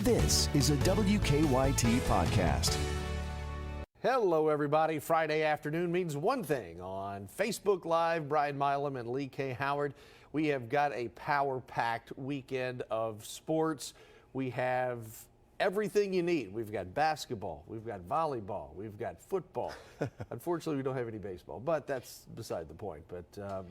This is a WKYT podcast. Hello, everybody. Friday afternoon means one thing on Facebook Live. Brian Milam and Lee K. Howard. We have got a power-packed weekend of sports. We have everything you need. We've got basketball, we've got volleyball, we've got football. Unfortunately, we don't have any baseball, but that's beside the point. But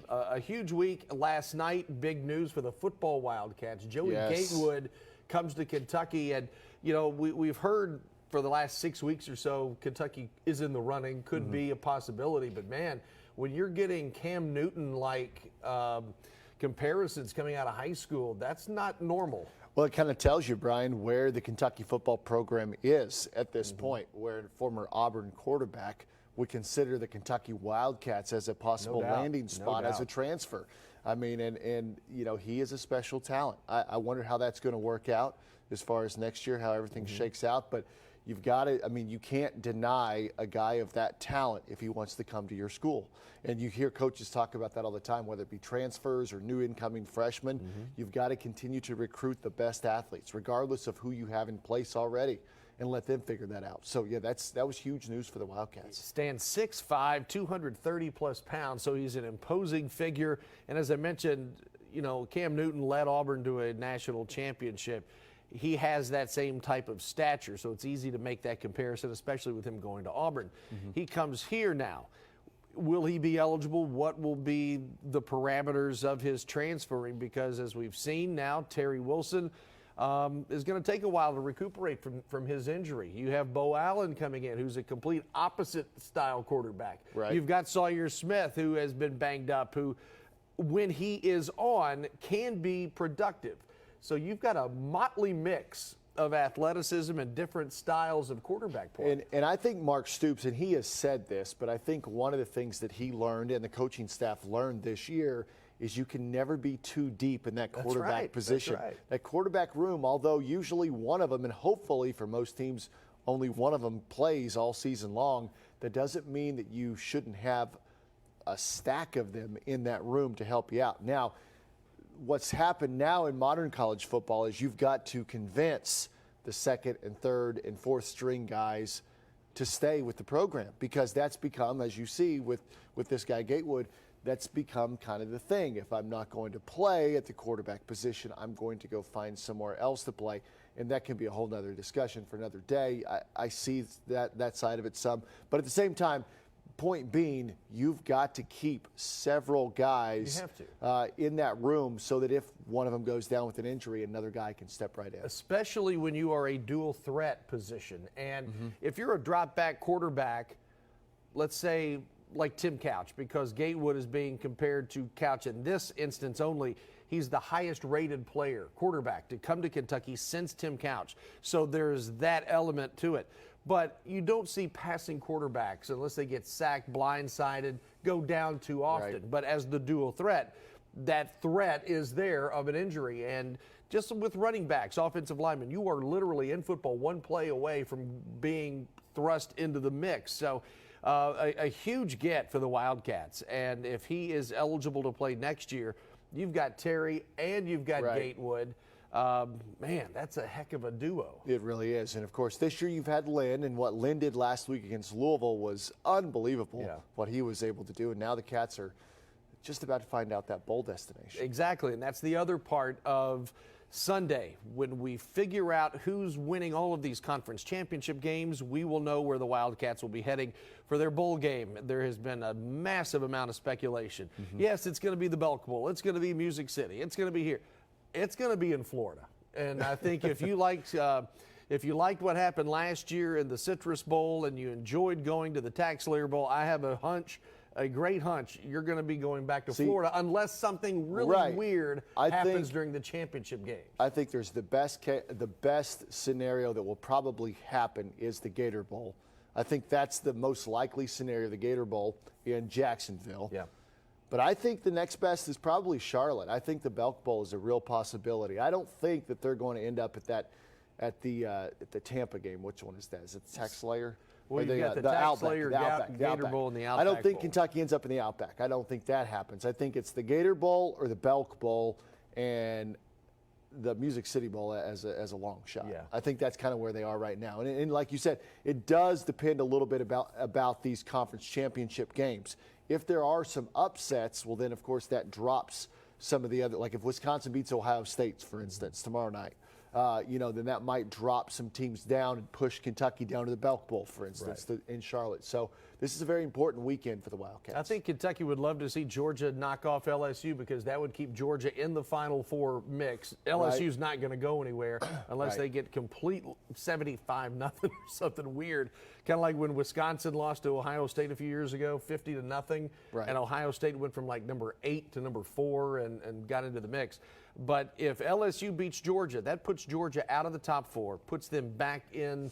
a huge week last night. Big news for the football Wildcats. Joey Gatewood comes to Kentucky, and you know we've heard for the last 6 weeks or so Kentucky is in the running, could be a possibility. But man, when you're getting Cam Newton-like comparisons coming out of high school, that's not normal. Well, it kind of tells you, Brian, where the Kentucky football program is at this point, where a former Auburn quarterback would consider the Kentucky Wildcats as a possible landing spot as a transfer. I mean, and you know, he is a special talent. I wonder how that's going to work out as far as next year, how everything shakes out. But you've got to, I mean, you can't deny a guy of that talent if he wants to come to your school. And you hear coaches talk about that all the time, whether it be transfers or new incoming freshmen. You've got to continue to recruit the best athletes, regardless of who you have in place already, and let them figure that out. So, yeah, that was huge news for the Wildcats. Stands 6'5", 230-plus pounds, so he's an imposing figure. And as I mentioned, you know, Cam Newton led Auburn to a national championship. He has that same type of stature, so it's easy to make that comparison, especially with him going to Auburn. He comes here now. Will he be eligible? What will be the parameters of his transferring? Because as we've seen now, Terry Wilson is going to take a while to recuperate from his injury. You have Bo Allen coming in, who's a complete opposite style quarterback. Right. You've got Sawyer Smith, who has been banged up, who, when he is on, can be productive. So you've got a motley mix of athleticism and different styles of quarterback play. And I think Mark Stoops, and he has said this, but I think one of the things that he learned and the coaching staff learned this year is you can never be too deep in that quarterback position. That's right. That quarterback room, although usually one of them, and hopefully for most teams, only one of them plays all season long, that doesn't mean that you shouldn't have a stack of them in that room to help you out. Now, what's happened now in modern college football is you've got to convince the second and third and fourth string guys to stay with the program, because that's become, as you see with this guy Gatewood, that's become kind of the thing. If I'm not going to play at the quarterback position, I'm going to go find somewhere else to play. And that can be a whole nother discussion for another day. I see that side of it some. But at the same time, point being, you've got to keep several guys in that room so that if one of them goes down with an injury, another guy can step right in. Especially when you are a dual threat position. And if you're a drop back quarterback, let's say like Tim Couch, because Gatewood is being compared to Couch in this instance only, he's the highest rated player, quarterback, to come to Kentucky since Tim Couch. So there's that element to it. But you don't see passing quarterbacks, unless they get sacked, blindsided, go down too often. Right. But as the dual threat, that threat is there of an injury. And just with running backs, offensive linemen, you are literally in football one play away from being thrust into the mix. So a huge get for the Wildcats. And if he is eligible to play next year, you've got Terry and you've got Gatewood. Man, that's a heck of a duo. It really is. And, of course, this year you've had Lynn, and what Lynn did last week against Louisville was unbelievable, what he was able to do. And now the Cats are just about to find out that bowl destination. Exactly, and that's the other part of Sunday. When we figure out who's winning all of these conference championship games, we will know where the Wildcats will be heading for their bowl game. There has been a massive amount of speculation. Yes, it's going to be the Belk Bowl. It's going to be Music City. It's going to be here. It's going to be in Florida. And I think if you liked what happened last year in the Citrus Bowl and you enjoyed going to the Tax Slayer Bowl, I have a great hunch you're going to be going back to Florida unless something really weird happens during the championship game. I think there's the best scenario that will probably happen is the Gator Bowl. I think that's the most likely scenario, the Gator Bowl in Jacksonville. Yeah. But I think the next best is probably Charlotte. I think the Belk Bowl is a real possibility. I don't think that they're going to end up at the Tampa game. Which one is that? Is it the Tax Slayer? Well, you got the Tax Slayer, Gator Bowl, and the Outback I don't think Bowl. Kentucky ends up in the Outback. I don't think that happens. I think it's the Gator Bowl or the Belk Bowl, and the Music City Bowl as a long shot. Yeah. I think that's kind of where they are right now. And like you said, it does depend a little bit about these conference championship games. If there are some upsets, well, then, of course, that drops some of the other, like if Wisconsin beats Ohio State, for instance, tomorrow night, then that might drop some teams down and push Kentucky down to the Belk Bowl, for instance, in Charlotte. So this is a very important weekend for the Wildcats. I think Kentucky would love to see Georgia knock off LSU because that would keep Georgia in the Final Four mix. LSU's not going to go anywhere unless they get complete 75-0 or something weird. Kind of like when Wisconsin lost to Ohio State a few years ago, 50-0, and Ohio State went from like number 8 to number 4 and got into the mix. But if LSU beats Georgia, that puts Georgia out of the top 4, puts them back in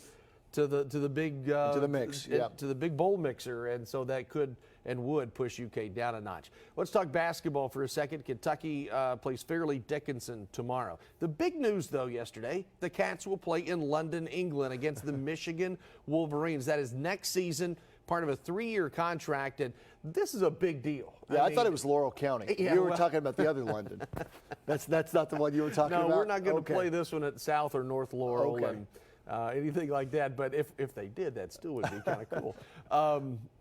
to the big to the mix, to the big bowl mixer, and so that could and would push UK down a notch. Let's talk basketball for a second. Kentucky plays Fairleigh Dickinson tomorrow. The big news, though, yesterday, the Cats will play in London, England, against the Michigan Wolverines. That is next season, part of a 3-year contract, and this is a big deal. Yeah, I thought it was Laurel County. Yeah, you were talking about the other London. That's not the one you were talking about? No, we're not going to play this one at South or North Laurel. Okay. And anything like that, but if they did, that still would be kind of cool.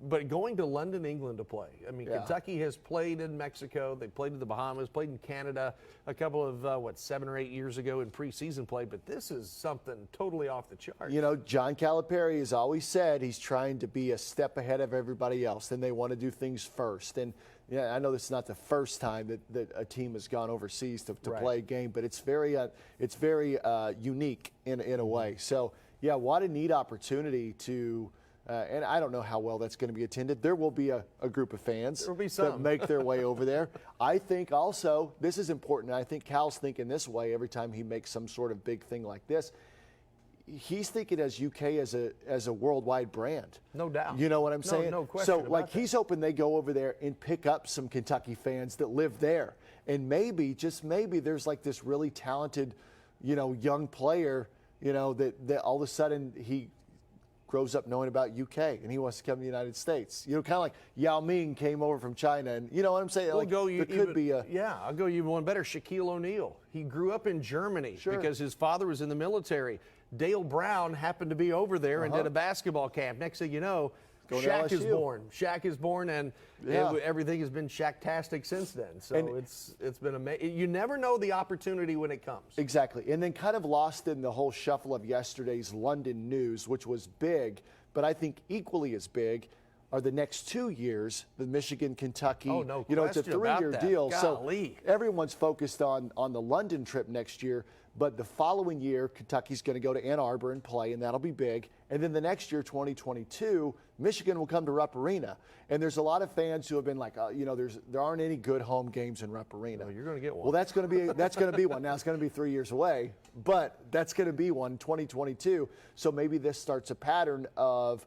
But going to London, England to play. I mean, Kentucky has played in Mexico. They played in the Bahamas, played in Canada a couple of, 7 or 8 years ago in preseason play, but this is something totally off the chart. You know, John Calipari has always said he's trying to be a step ahead of everybody else, and they want to do things first. And yeah, I know this is not the first time that a team has gone overseas to play a game, but it's very unique in a way. So, yeah, what a neat opportunity to and I don't know how well that's going to be attended. There will be a group of fans that make their way over there. I think also, this is important, I think Cal's thinking this way every time he makes some sort of big thing like this. He's thinking as UK as a worldwide brand. No doubt. You know what I'm saying? No question. So, like, he's hoping they go over there and pick up some Kentucky fans that live there. And maybe, just maybe, there's like this really talented, young player, that all of a sudden he grows up knowing about UK and he wants to come to the United States. Kind of like Yao Ming came over from China, and you know what I'm saying? I'll go even one better. Shaquille O'Neal. He grew up in Germany because his father was in the military. Dale Brown happened to be over there and did a basketball camp. Next thing you know, Shaq is born. Shaq is born, and everything has been Shaq-tastic since then. So it's been amazing. You never know the opportunity when it comes. Exactly. And then kind of lost in the whole shuffle of yesterday's London news, which was big, but I think equally as big are the next 2 years, the Michigan, Kentucky. Oh, no question. It's a 3-year deal. Golly. So everyone's focused on the London trip next year. But the following year, Kentucky's going to go to Ann Arbor and play, and that'll be big. And then the next year, 2022, Michigan will come to Rupp Arena. And there's a lot of fans who have been like, there aren't any good home games in Rupp Arena. Well, you're going to get one. Well, that's going to be one. Now it's going to be 3 years away, but that's going to be one, 2022. So maybe this starts a pattern of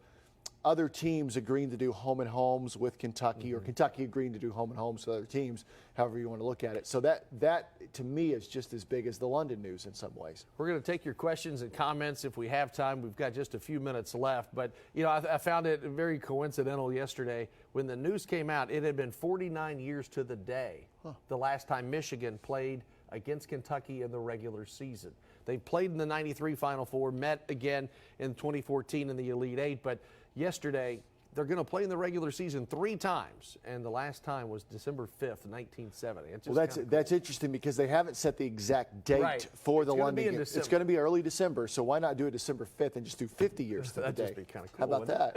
other teams agreeing to do home and homes with Kentucky, or Kentucky agreeing to do home and homes with other teams, however you want to look at it. So that to me is just as big as the London news in some ways. We're going to take your questions and comments if we have time. We've got just a few minutes left. But, I found it very coincidental yesterday. When the news came out, it had been 49 years to the day the last time Michigan played against Kentucky in the regular season. They played in the 93 Final Four, met again in 2014 in the Elite Eight, but yesterday, they're going to play in the regular season 3 times, and the last time was December 5th, 1970. That's interesting because they haven't set the exact date for the London game. It's going to be early December, so why not do it December 5th and just do 50 years to the day? That'd just be kind of cool. How about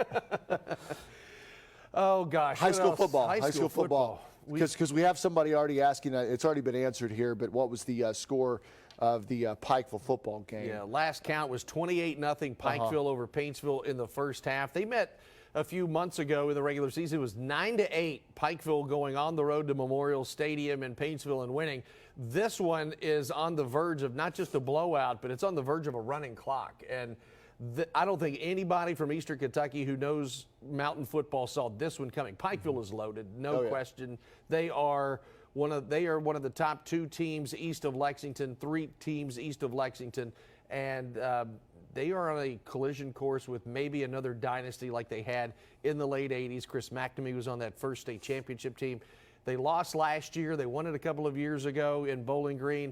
that? Oh, gosh. High school football. Because we have somebody already asking, it's already been answered here, but what was the score of the Pikeville football game? Yeah, last count was 28-0 Pikeville over Paintsville in the first half. They met a few months ago in the regular season. It was 9-8 Pikeville going on the road to Memorial Stadium in Paintsville and winning. This one is on the verge of not just a blowout, but it's on the verge of a running clock. And I don't think anybody from Eastern Kentucky who knows mountain football saw this one coming. Pikeville is loaded, no question. They are one of the top 2 teams east of Lexington, 3 teams east of Lexington, and they are on a collision course with maybe another dynasty like they had in the late 80s. Chris McNamee was on that first state championship team. They lost last year. They won it a couple of years ago in Bowling Green.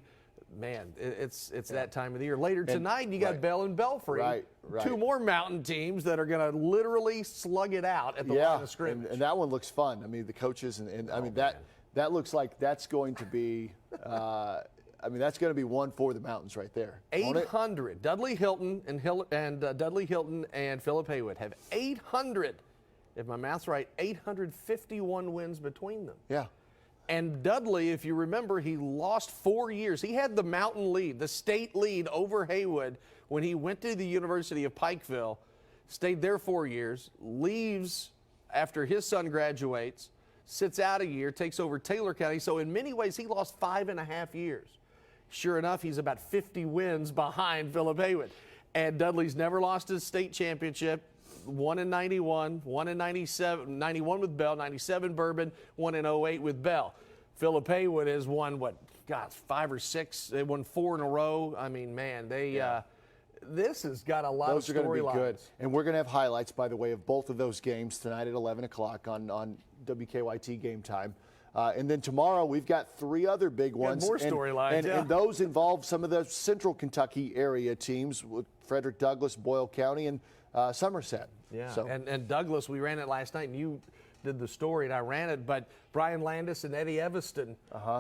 man, it's that time of the year. Later tonight, you got Bell and Belfry, right. two more mountain teams that are going to literally slug it out at the line of scrimmage. And that one looks fun. I mean, the coaches and I mean that looks like that's going to be. I mean, that's going to be one for the mountains right there. 800. Dudley Hilton and Philip Haywood have 800. If my math's right, 851 wins between them. Yeah. And Dudley, if you remember, he lost 4 years. He had the mountain lead, the state lead over Haywood when he went to the University of Pikeville, stayed there 4 years, leaves after his son graduates, sits out a year, takes over Taylor County. So in many ways, he lost 5.5 years. Sure enough, he's about 50 wins behind Philip Haywood. And Dudley's never lost his state championship. One in 91, one in 97, 91 with Bell, 97 Bourbon, one in 08 with Bell. Philip Haywood has won, 5 or 6? They won 4 in a row. I mean, man, this has got a lot of storylines. Those are going to be good. And we're going to have highlights, by the way, of both of those games tonight at 11 o'clock on WKYT Game Time. And then tomorrow we've got 3 other big ones. More storylines, and those involve some of the central Kentucky area teams with Frederick Douglass, Boyle County, and Somerset. Yeah, so. and Douglas, we ran it last night, and you did the story, and I ran it, but Brian Landis and Eddie Evanston,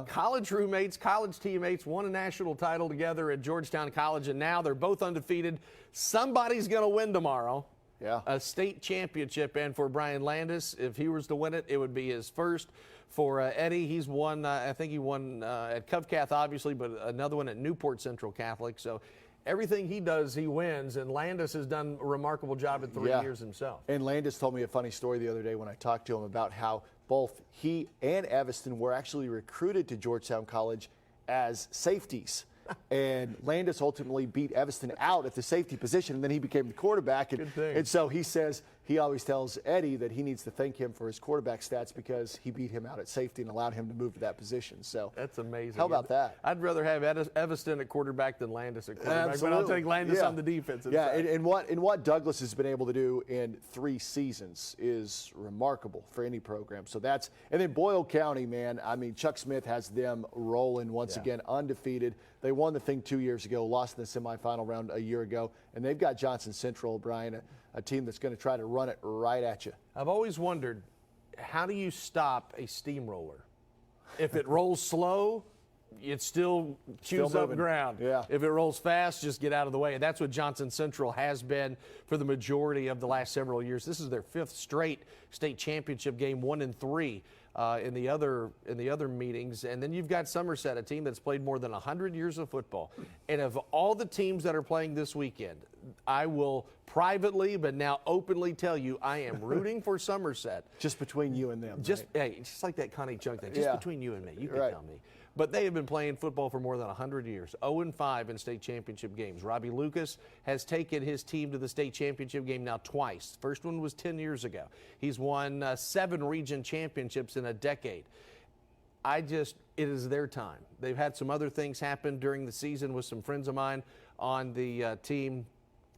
college roommates, college teammates, won a national title together at Georgetown College, and now they're both undefeated. Somebody's going to win tomorrow. Yeah. A state championship, and for Brian Landis, if he was to win it, it would be his first. For Eddie, he's won, I think he won at Covcath, obviously, but another one at Newport Central Catholic. So everything he does, he wins, and Landis has done a remarkable job in 3 years himself. And Landis told me a funny story the other day when I talked to him about how both he and Evanston were actually recruited to Georgetown College as safeties. And Landis ultimately beat Evanston out at the safety position, and then he became the quarterback. And so he says he always tells Eddie that he needs to thank him for his quarterback stats because he beat him out at safety and allowed him to move to that position. So that's amazing. How about that? I'd rather have Evanston at quarterback than Landis at quarterback. Absolutely. But I'll take Landis on the defensive side. And what Douglas has been able to do in 3 seasons is remarkable for any program. So and then Boyle County, man, I mean, Chuck Smith has them rolling once again, undefeated. They won the thing 2 years ago, lost in the semifinal round a year ago, and they've got Johnson Central, Brian, a team that's going to try to run it right at you. I've always wondered, how do you stop a steamroller? If it rolls slow, it still chews up ground. Yeah. If it rolls fast, just get out of the way. And that's what Johnson Central has been for the majority of the last several years. This is their 5th straight state championship game, 1-3 in the other meetings. And then you've got Somerset, a team that's played more than 100 years of football. And of all the teams that are playing this weekend, I will privately but now openly tell you I am rooting for Somerset. Just between you and them. Just like that Connie Chung thing. Just between you and me. You can tell me. But they have been playing football for more than 100 years. 0-5 in state championship games. Robbie Lucas has taken his team to the state championship game now twice. First one was 10 years ago. He's won 7 region championships in a decade. It is their time. They've had some other things happen during the season with some friends of mine on the team,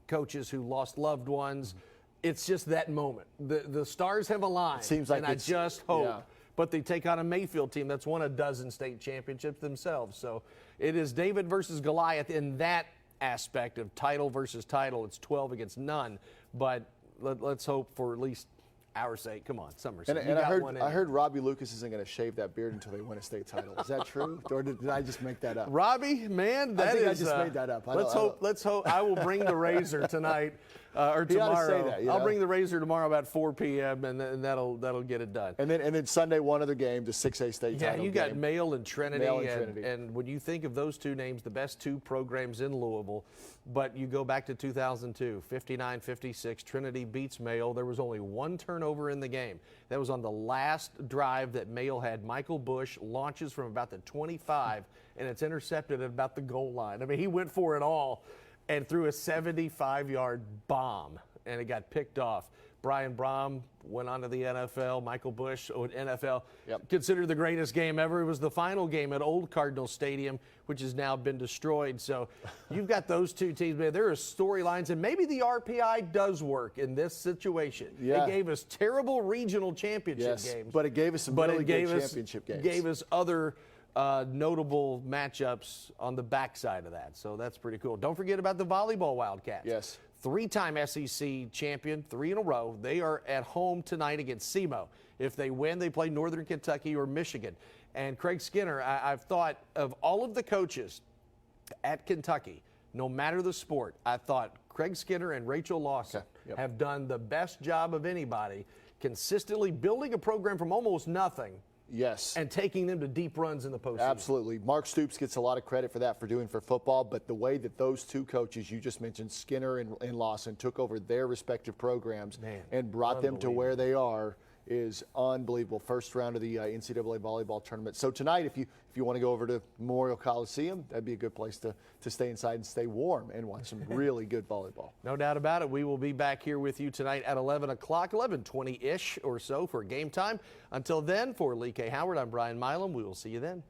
coaches who lost loved ones. It's just that moment. The stars have aligned. It seems like and I just hope. But they take on a Mayfield team that's won a dozen state championships themselves. So it is David versus Goliath in that aspect of title versus title. It's 12 against none. But let's hope for at least our sake. Come on, Somerset. And I heard Robbie Lucas isn't going to shave that beard until they win a state title. Is that true? Or did I just make that up? Robbie, man, I just made that up. Let's hope. I will bring the razor tonight or tomorrow. Say that, I'll bring the razor tomorrow about 4 p.m. and that'll get it done. And then Sunday, one other game, the 6A state title. Yeah, you got game. Male and Trinity. Trinity. And when you think of those 2 names, the best 2 programs in Louisville, but you go back to 2002, 59-56, Trinity beats Male. There was only 1 turnover in the game. That was on the last drive that Male had. Michael Bush launches from about the 25, and it's intercepted at about the goal line. I mean, he went for it all and threw a 75-yard bomb, and it got picked off. Brian Brom went on to the NFL. Michael Bush, NFL, considered the greatest game ever. It was the final game at Old Cardinal Stadium, which has now been destroyed. So you've got those 2 teams. Man, there are storylines, and maybe the RPI does work in this situation. Yeah. It gave us terrible regional championship games. But it gave us some really good championship games. Gave us other notable matchups on the backside of that. So that's pretty cool. Don't forget about the volleyball Wildcats. Yes. 3-time SEC champion, 3 in a row. They are at home tonight against SEMO. If they win, they play Northern Kentucky or Michigan. And Craig Skinner, I've thought of all of the coaches at Kentucky, no matter the sport, I thought Craig Skinner and Rachel Lawson have done the best job of anybody, consistently building a program from almost nothing. Yes. And taking them to deep runs in the postseason. Absolutely. Mark Stoops gets a lot of credit for that, for doing for football, but the way that those two coaches you just mentioned, Skinner and Lawson, took over their respective programs and brought them to where they are is unbelievable. First round of the NCAA volleyball tournament. So tonight, if you want to go over to Memorial Coliseum, that'd be a good place to stay inside and stay warm and watch some really good volleyball. No doubt about it. We will be back here with you tonight at 11 o'clock, 11:20-ish or so for game time. Until then, for Lee K. Howard, I'm Brian Milam. We will see you then.